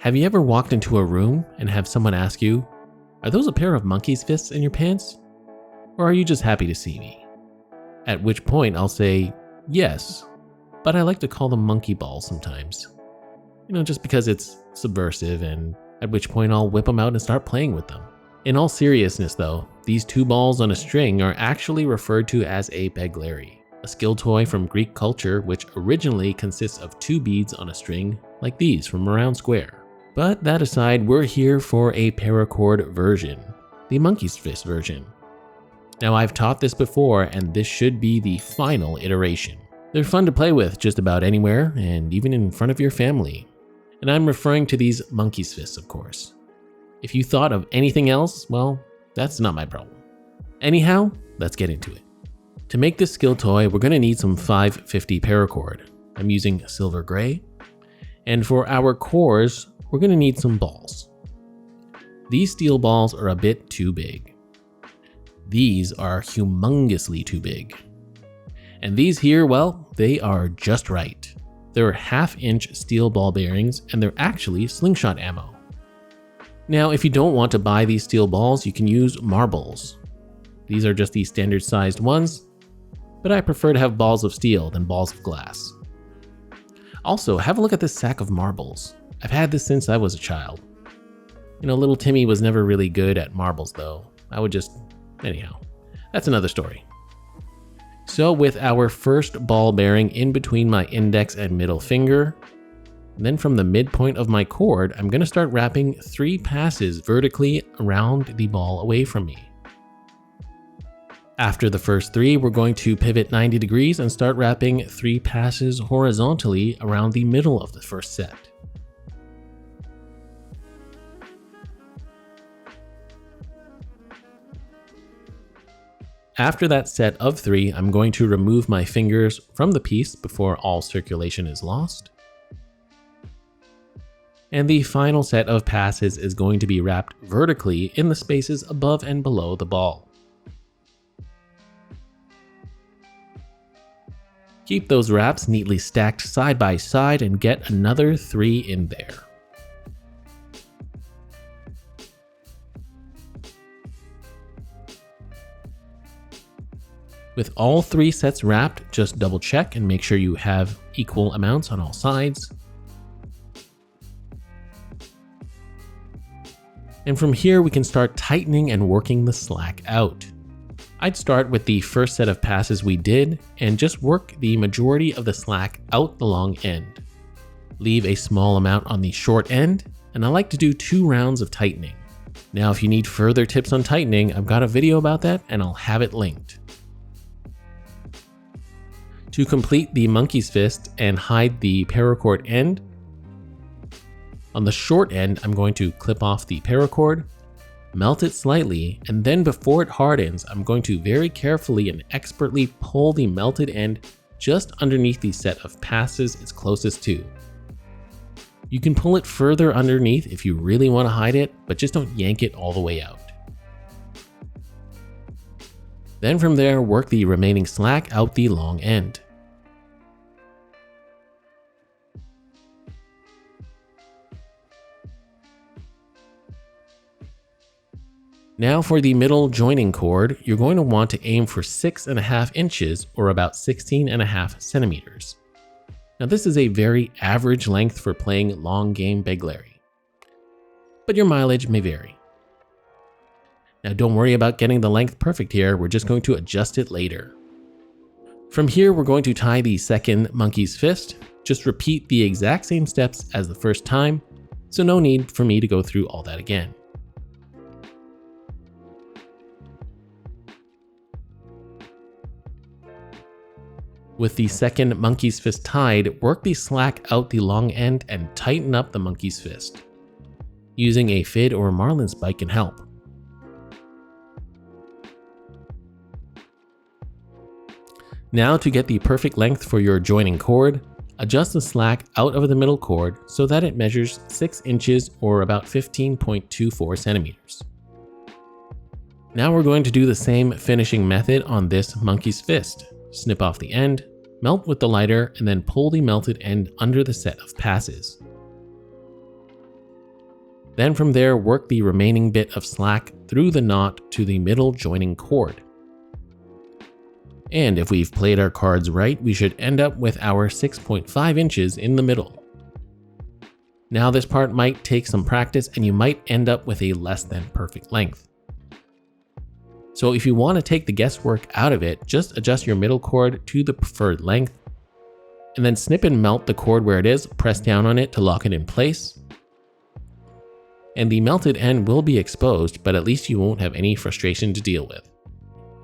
Have you ever walked into a room and have someone ask you, "Are those a pair of monkey's fists in your pants? Or are you just happy to see me?" At which point I'll say, yes, but I like to call them monkey balls sometimes. Just because it's subversive, and at which point I'll whip them out and start playing with them. In all seriousness though, these two balls on a string are actually referred to as a Begleri, a skill toy from Greek culture which originally consists of two beads on a string like these from a round square. But that aside, we're here for a Paracord version, the monkey's fist version. Now I've taught this before, and this should be the final iteration. They're fun to play with just about anywhere, and even in front of your family. And I'm referring to these monkey's fists, of course. If you thought of anything else, well, that's not my problem. Anyhow, let's get into it. To make this skill toy, we're going to need some 550 Paracord. I'm using silver gray. And for our cores, we're going to need some balls. These steel balls are a bit too big. These are humongously too big. And these here, well, they are just right. They're 1/2-inch steel ball bearings, and they're actually slingshot ammo. Now, if you don't want to buy these steel balls, you can use marbles. These are just the standard sized ones, but I prefer to have balls of steel than balls of glass. Also, have a look at this sack of marbles. I've had this since I was a child. Little Timmy was never really good at marbles though. Anyhow, that's another story. So with our first ball bearing in between my index and middle finger, then from the midpoint of my cord, I'm going to start wrapping 3 passes vertically around the ball away from me. After the first 3, we're going to pivot 90 degrees and start wrapping 3 passes horizontally around the middle of the first set. After that set of 3, I'm going to remove my fingers from the piece before all circulation is lost. And the final set of passes is going to be wrapped vertically in the spaces above and below the ball. Keep those wraps neatly stacked side by side and get another 3 in there. With all 3 sets wrapped, just double check and make sure you have equal amounts on all sides. And from here we can start tightening and working the slack out. I'd start with the first set of passes we did and just work the majority of the slack out the long end. Leave a small amount on the short end, and I like to do 2 rounds of tightening. Now if you need further tips on tightening, I've got a video about that and I'll have it linked. To complete the monkey's fist and hide the paracord end, on the short end I'm going to clip off the paracord, melt it slightly, and then before it hardens, I'm going to very carefully and expertly pull the melted end just underneath the set of passes it's closest to. You can pull it further underneath if you really want to hide it, but just don't yank it all the way out. Then from there, work the remaining slack out the long end. Now for the middle joining cord, you're going to want to aim for 6.5 inches or about 16.5 centimeters. Now this is a very average length for playing long game Begleri, but your mileage may vary. Now don't worry about getting the length perfect here, we're just going to adjust it later. From here we're going to tie the second monkey's fist. Just repeat the exact same steps as the first time, so no need for me to go through all that again. With the second monkey's fist tied, work the slack out the long end and tighten up the monkey's fist. Using a fid or marlin spike can help. Now to get the perfect length for your joining cord, adjust the slack out of the middle cord so that it measures 6 inches or about 15.24 centimeters. Now we're going to do the same finishing method on this monkey's fist. Snip off the end, melt with the lighter, and then pull the melted end under the set of passes. Then from there, work the remaining bit of slack through the knot to the middle joining cord. And if we've played our cards right, we should end up with our 6.5 inches in the middle. Now this part might take some practice and you might end up with a less than perfect length. So if you want to take the guesswork out of it, just adjust your middle cord to the preferred length, and then snip and melt the cord where it is, press down on it to lock it in place. And the melted end will be exposed, but at least you won't have any frustration to deal with.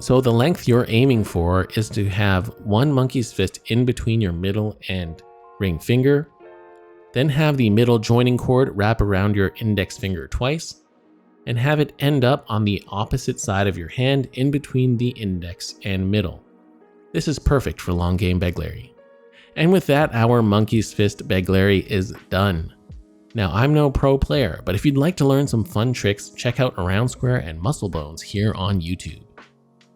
So the length you're aiming for is to have one monkey's fist in between your middle and ring finger, then have the middle joining cord wrap around your index finger twice, and have it end up on the opposite side of your hand in between the index and middle. This is perfect for long game Begleri. And with that, our monkey's fist Begleri is done. Now, I'm no pro player, but if you'd like to learn some fun tricks, check out Around Square and Muscle Bones here on YouTube.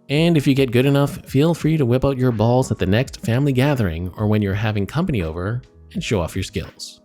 And if you get good enough, feel free to whip out your balls at the next family gathering or when you're having company over and show off your skills.